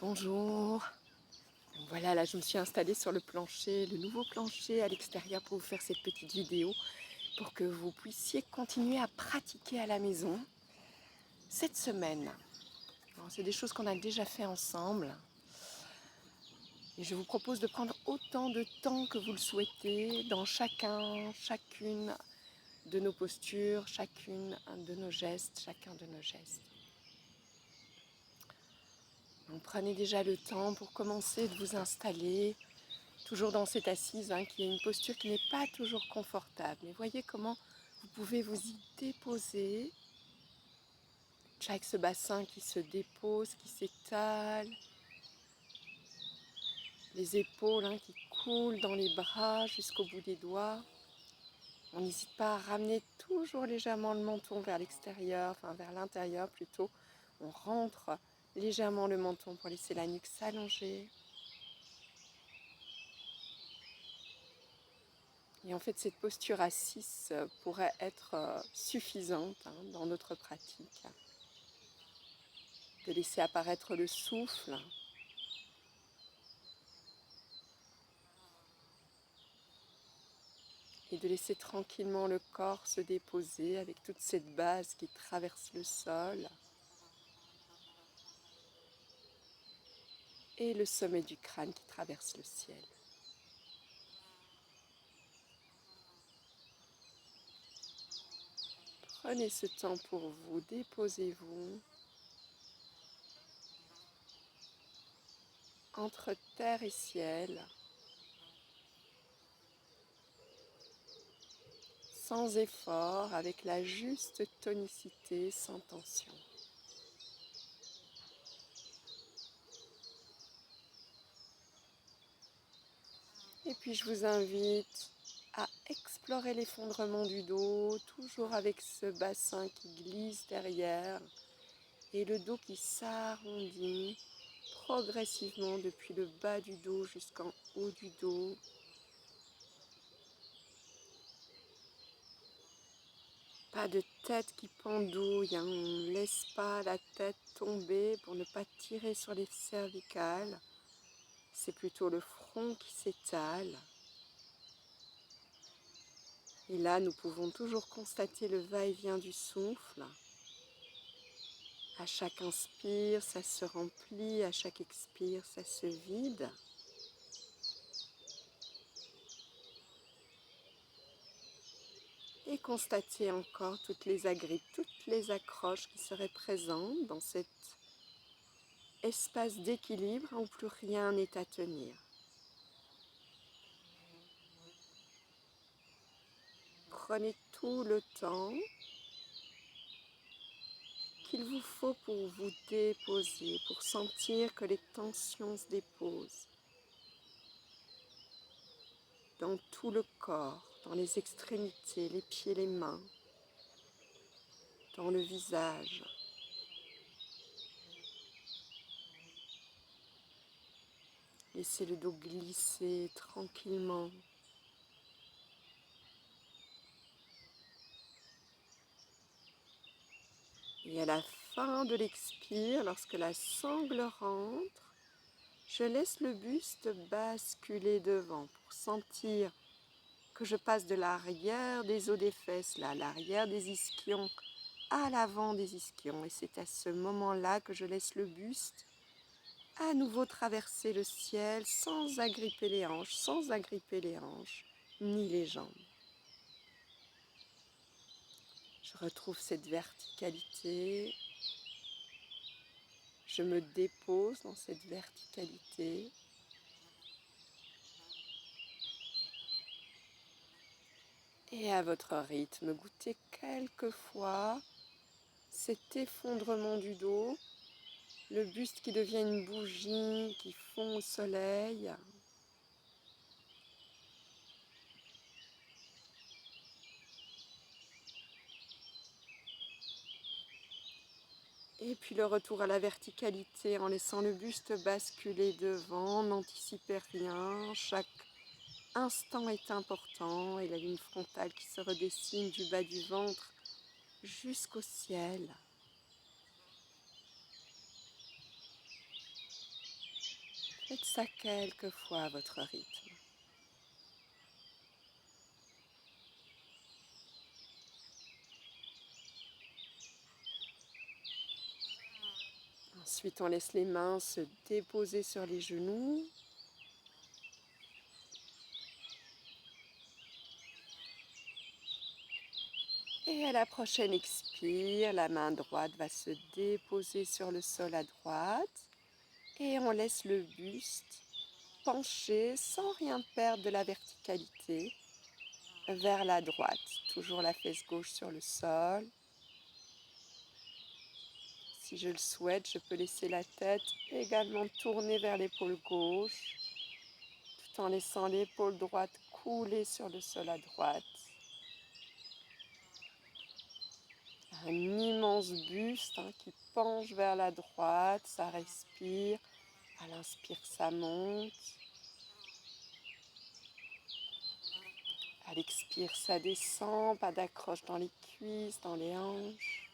Bonjour. Voilà, là je me suis installée sur le plancher, le nouveau plancher à l'extérieur pour vous faire cette petite vidéo pour que vous puissiez continuer à pratiquer à la maison cette semaine. C'est des choses qu'on a déjà fait ensemble et je vous propose de prendre autant de temps que vous le souhaitez dans chacune de nos postures, chacune de nos gestes, chacun de nos gestes. Donc prenez déjà le temps pour commencer de vous installer, toujours dans cette assise, qui est une posture qui n'est pas toujours confortable. Mais voyez comment vous pouvez vous y déposer. Avec ce bassin qui se dépose, qui s'étale. Les épaules qui coulent dans les bras jusqu'au bout des doigts. On n'hésite pas à ramener toujours légèrement le menton vers l'extérieur, enfin vers l'intérieur plutôt. On rentre légèrement le menton pour laisser la nuque s'allonger. Et en fait, cette posture à 6 pourrait être suffisante dans notre pratique. De laisser apparaître le souffle. Et de laisser tranquillement le corps se déposer avec toute cette base qui traverse le sol. Et le sommet du crâne qui traverse le ciel. Prenez ce temps pour vous, déposez-vous entre terre et ciel, sans effort, avec la juste tonicité, sans tension. Et puis je vous invite à explorer l'effondrement du dos, toujours avec ce bassin qui glisse derrière et le dos qui s'arrondit progressivement depuis le bas du dos jusqu'en haut du dos. Pas de tête qui pendouille, on ne laisse pas la tête tomber pour ne pas tirer sur les cervicales. C'est plutôt le front qui s'étale. Et là, nous pouvons toujours constater le va-et-vient du souffle. À chaque inspire, ça se remplit, à chaque expire, ça se vide. Et constater encore toutes les agrippes, toutes les accroches qui seraient présentes dans cet espace d'équilibre où plus rien n'est à tenir. Prenez tout le temps qu'il vous faut pour vous déposer, pour sentir que les tensions se déposent dans tout le corps, dans les extrémités, les pieds, les mains, dans le visage. Laissez le dos glisser tranquillement. Et à la fin de l'expire, lorsque la sangle rentre, je laisse le buste basculer devant pour sentir que je passe de l'arrière des os des fesses, là, à l'arrière des ischions, à l'avant des ischions. Et c'est à ce moment-là que je laisse le buste à nouveau traverser le ciel sans agripper les hanches, ni les jambes. Je retrouve cette verticalité. Je me dépose dans cette verticalité. Et à votre rythme, goûtez quelquefois cet effondrement du dos, le buste qui devient une bougie qui fond au soleil. Et puis le retour à la verticalité en laissant le buste basculer devant, n'anticipez rien, chaque instant est important et la ligne frontale qui se redessine du bas du ventre jusqu'au ciel. Faites ça quelques fois à votre rythme. Ensuite, on laisse les mains se déposer sur les genoux. Et à la prochaine expire, la main droite va se déposer sur le sol à droite. Et on laisse le buste pencher sans rien perdre de la verticalité vers la droite. Toujours la fesse gauche sur le sol. Si je le souhaite, je peux laisser la tête également tourner vers l'épaule gauche, tout en laissant l'épaule droite couler sur le sol à droite. Un immense buste qui penche vers la droite, ça respire. À l'inspire, ça monte. À l'expire, ça descend, pas d'accroche dans les cuisses, dans les hanches.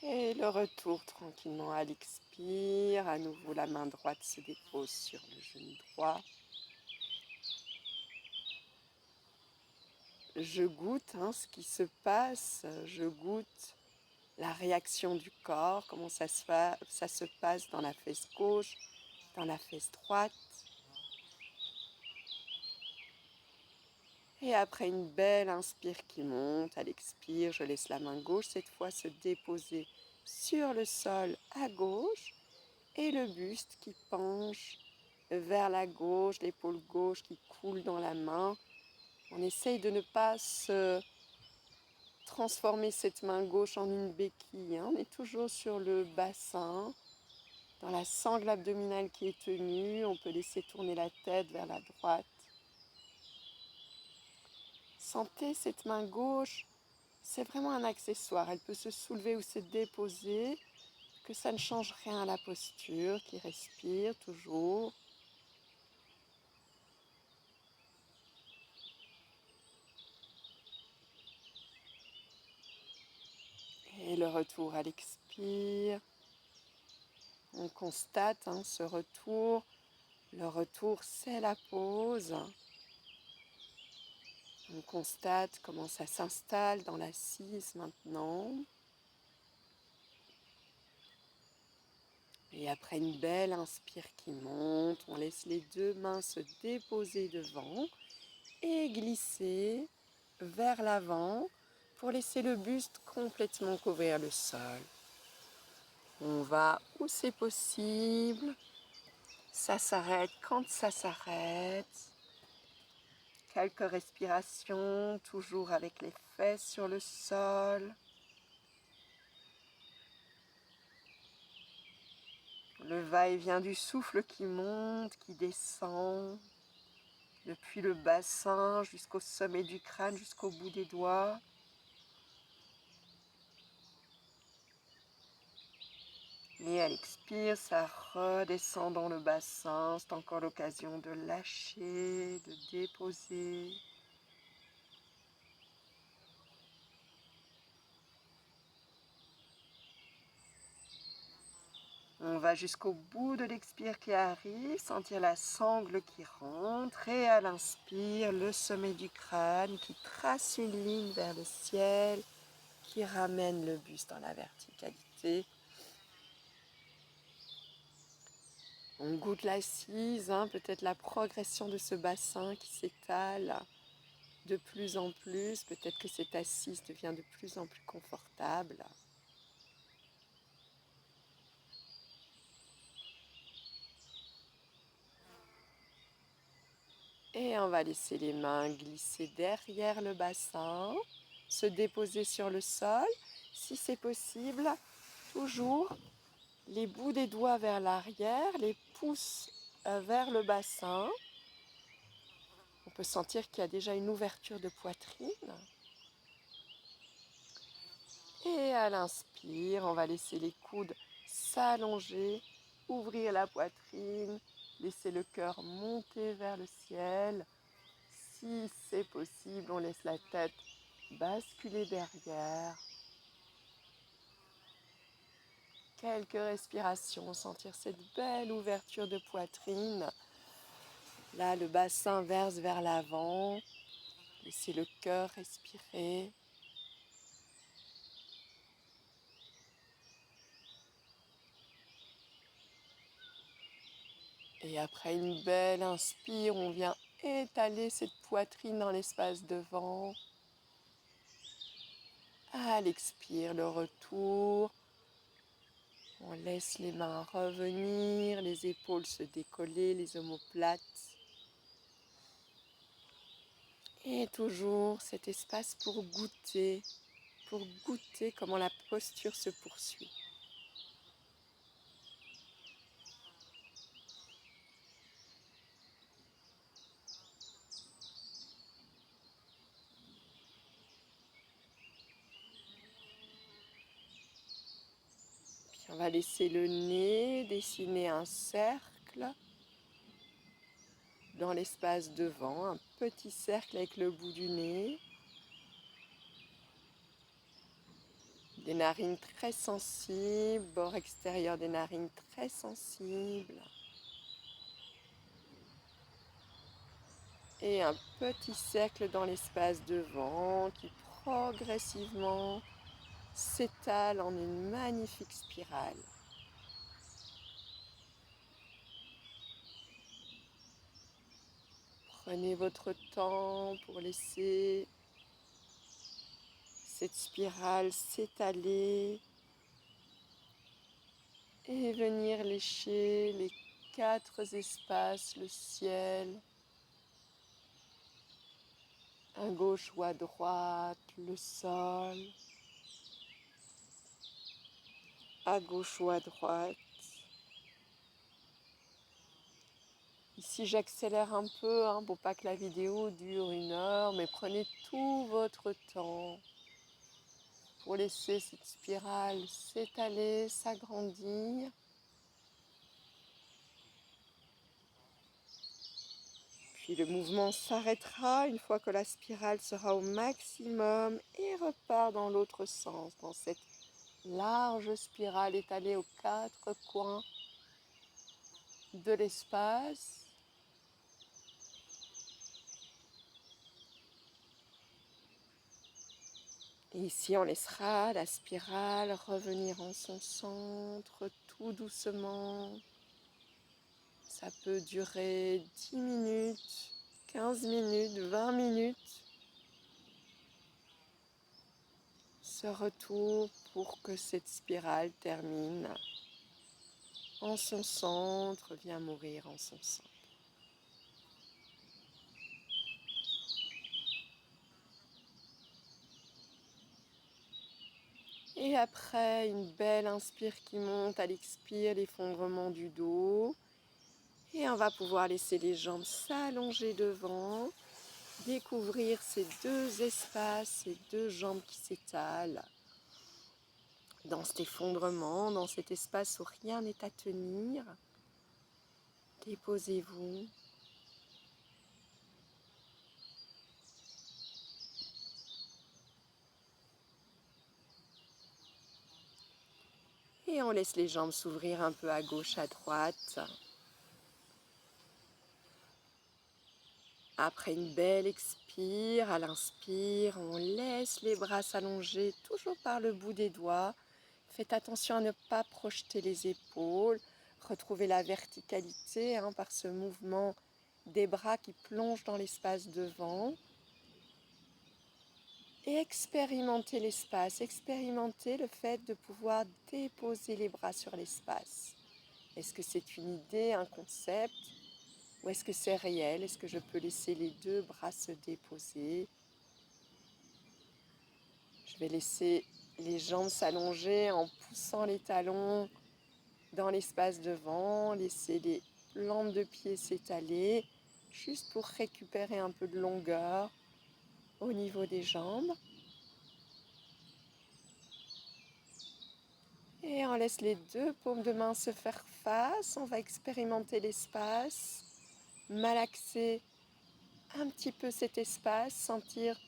Et le retour tranquillement à l'expire. À nouveau, la main droite se dépose sur le genou droit. Je goûte ce qui se passe, je goûte la réaction du corps, comment ça se passe dans la fesse gauche, dans la fesse droite. Et après une belle inspire qui monte, à l'expire, je laisse la main gauche cette fois se déposer sur le sol à gauche et le buste qui penche vers la gauche, l'épaule gauche qui coule dans la main. On essaye de ne pas se transformer cette main gauche en une béquille. On est toujours sur le bassin, dans la sangle abdominale qui est tenue. On peut laisser tourner la tête vers la droite. Sentez cette main gauche, c'est vraiment un accessoire. Elle peut se soulever ou se déposer, que ça ne change rien à la posture, qui respire toujours. Et le retour à l'expire. On constate ce retour. Le retour, c'est la pause. On constate comment ça s'installe dans l'assise maintenant. Et après une belle inspire qui monte, on laisse les deux mains se déposer devant et glisser vers l'avant pour laisser le buste complètement couvrir le sol. On va où c'est possible. Ça s'arrête quand ça s'arrête. Quelques respirations, toujours avec les fesses sur le sol. Le va-et-vient du souffle qui monte, qui descend, depuis le bassin jusqu'au sommet du crâne, jusqu'au bout des doigts. Et à l'expire, ça redescend dans le bassin. C'est encore l'occasion de lâcher, de déposer. On va jusqu'au bout de l'expire qui arrive, sentir la sangle qui rentre. Et à l'inspire, le sommet du crâne qui trace une ligne vers le ciel, qui ramène le buste dans la verticalité. On goûte l'assise, peut-être la progression de ce bassin qui s'étale de plus en plus. Peut-être que cette assise devient de plus en plus confortable. Et on va laisser les mains glisser derrière le bassin, se déposer sur le sol. Si c'est possible, toujours les bouts des doigts vers l'arrière, les pouces vers le bassin. On peut sentir qu'il y a déjà une ouverture de poitrine. Et à l'inspire, on va laisser les coudes s'allonger, ouvrir la poitrine, laisser le cœur monter vers le ciel. Si c'est possible, on laisse la tête basculer derrière. quelques respirations, sentir cette belle ouverture de poitrine. Là, le bassin verse vers l'avant. Laissez le cœur respirer. Et après une belle inspire, on vient étaler cette poitrine dans l'espace devant. À l'expire, le retour. On laisse les mains revenir, les épaules se décoller, les omoplates. Et toujours cet espace pour goûter comment la posture se poursuit. Puis on va laisser le nez dessiner un cercle dans l'espace devant, un petit cercle avec le bout du nez. Des narines très sensibles, bord extérieur des narines très sensibles. Et un petit cercle dans l'espace devant qui progressivement s'étale en une magnifique spirale. Prenez votre temps pour laisser cette spirale s'étaler et venir lécher les 4 espaces, le ciel, à gauche ou à droite, le sol, à gauche ou à droite. Ici, j'accélère un peu pour pas que la vidéo dure 1 heure, mais prenez tout votre temps pour laisser cette spirale s'étaler, s'agrandir. Puis le mouvement s'arrêtera une fois que la spirale sera au maximum et repart dans l'autre sens, dans cette large spirale étalée aux 4 coins de l'espace. Et ici, on laissera la spirale revenir en son centre tout doucement. Ça peut durer 10 minutes, 15 minutes, 20 minutes. Ce retour pour que cette spirale termine en son centre, vient mourir en son centre. Et après, une belle inspire qui monte à l'expire, l'effondrement du dos. Et on va pouvoir laisser les jambes s'allonger devant, découvrir ces 2 espaces, ces 2 jambes qui s'étalent dans cet effondrement, dans cet espace où rien n'est à tenir. Déposez-vous. Et on laisse les jambes s'ouvrir un peu à gauche, à droite. Après une belle expire, à l'inspire, on laisse les bras s'allonger, toujours par le bout des doigts. Faites attention à ne pas projeter les épaules. Retrouvez la verticalité par ce mouvement des bras qui plongent dans l'espace devant. Et expérimentez l'espace, expérimentez le fait de pouvoir déposer les bras sur l'espace. Est-ce que c'est une idée, un concept, ou est-ce que c'est réel? Est-ce que je peux laisser les 2 bras se déposer? Je vais laisser les jambes s'allonger en poussant les talons dans l'espace devant, laisser les plantes de pied s'étaler, juste pour récupérer un peu de longueur au niveau des jambes. Et on laisse les 2 paumes de main se faire face. On va expérimenter l'espace, malaxer un petit peu cet espace, sentir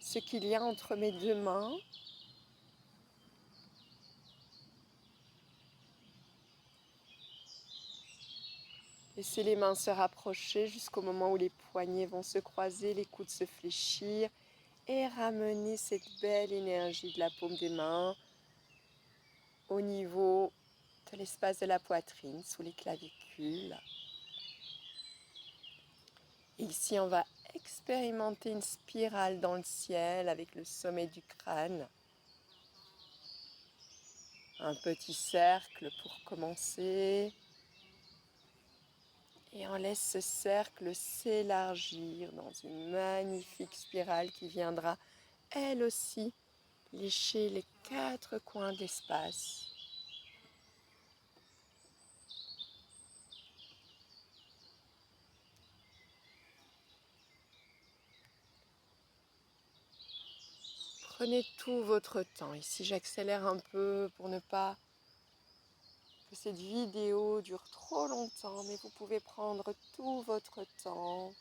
ce qu'il y a entre mes 2 mains. Laissez les mains se rapprocher jusqu'au moment où les poignets vont se croiser, les coudes se fléchir et ramener cette belle énergie de la paume des mains au niveau de l'espace de la poitrine, sous les clavicules. Et ici, on va expérimenter une spirale dans le ciel avec le sommet du crâne. Un petit cercle pour commencer. Et on laisse ce cercle s'élargir dans une magnifique spirale qui viendra, elle aussi, lécher les 4 coins de l'espace. Prenez tout votre temps. Ici, j'accélère un peu pour ne pas que cette vidéo dure trop longtemps, mais vous pouvez prendre tout votre temps.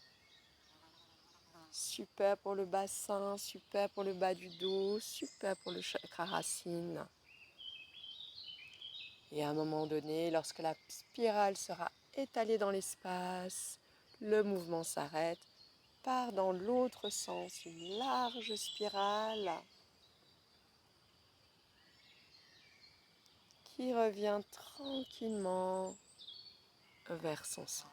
Super pour le bassin, super pour le bas du dos, super pour le chakra racine. Et à un moment donné, lorsque la spirale sera étalée dans l'espace, le mouvement s'arrête, part dans l'autre sens, une large spirale qui revient tranquillement vers son centre.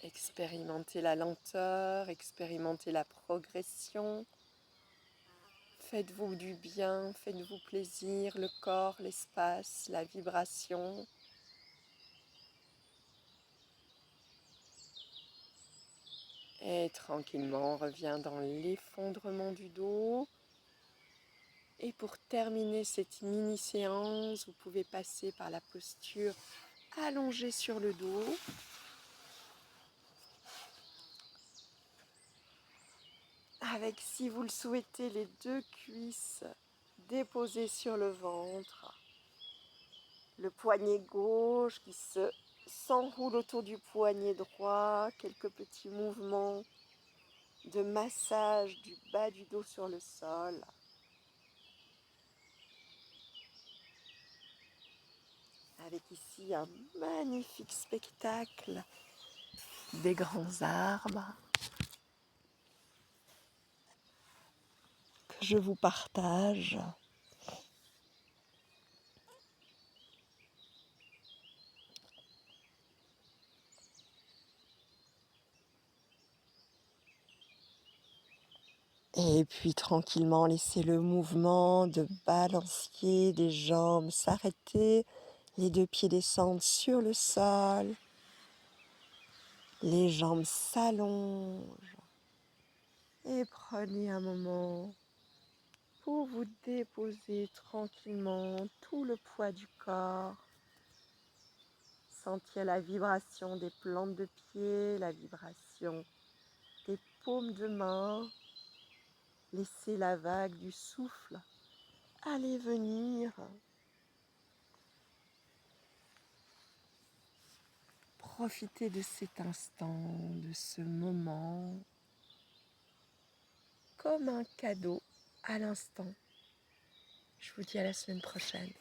Expérimentez la lenteur, expérimentez la progression. Faites-vous du bien, faites-vous plaisir, le corps, l'espace, la vibration. Et tranquillement, on revient dans l'effondrement du dos. Et pour terminer cette mini-séance, vous pouvez passer par la posture allongée sur le dos. Avec, si vous le souhaitez, les 2 cuisses déposées sur le ventre. Le poignet gauche qui s'enroule autour du poignet droit. Quelques petits mouvements de massage du bas du dos sur le sol. Avec ici un magnifique spectacle des grands arbres que je vous partage. Et puis tranquillement laisser le mouvement de balancier des jambes s'arrêter. Les 2 pieds descendent sur le sol. Les jambes s'allongent. Et prenez un moment pour vous déposer tranquillement tout le poids du corps. Sentir la vibration des plantes de pied, la vibration des paumes de main. Laissez la vague du souffle aller venir. Profitez de cet instant, de ce moment, comme un cadeau à l'instant. Je vous dis à la semaine prochaine.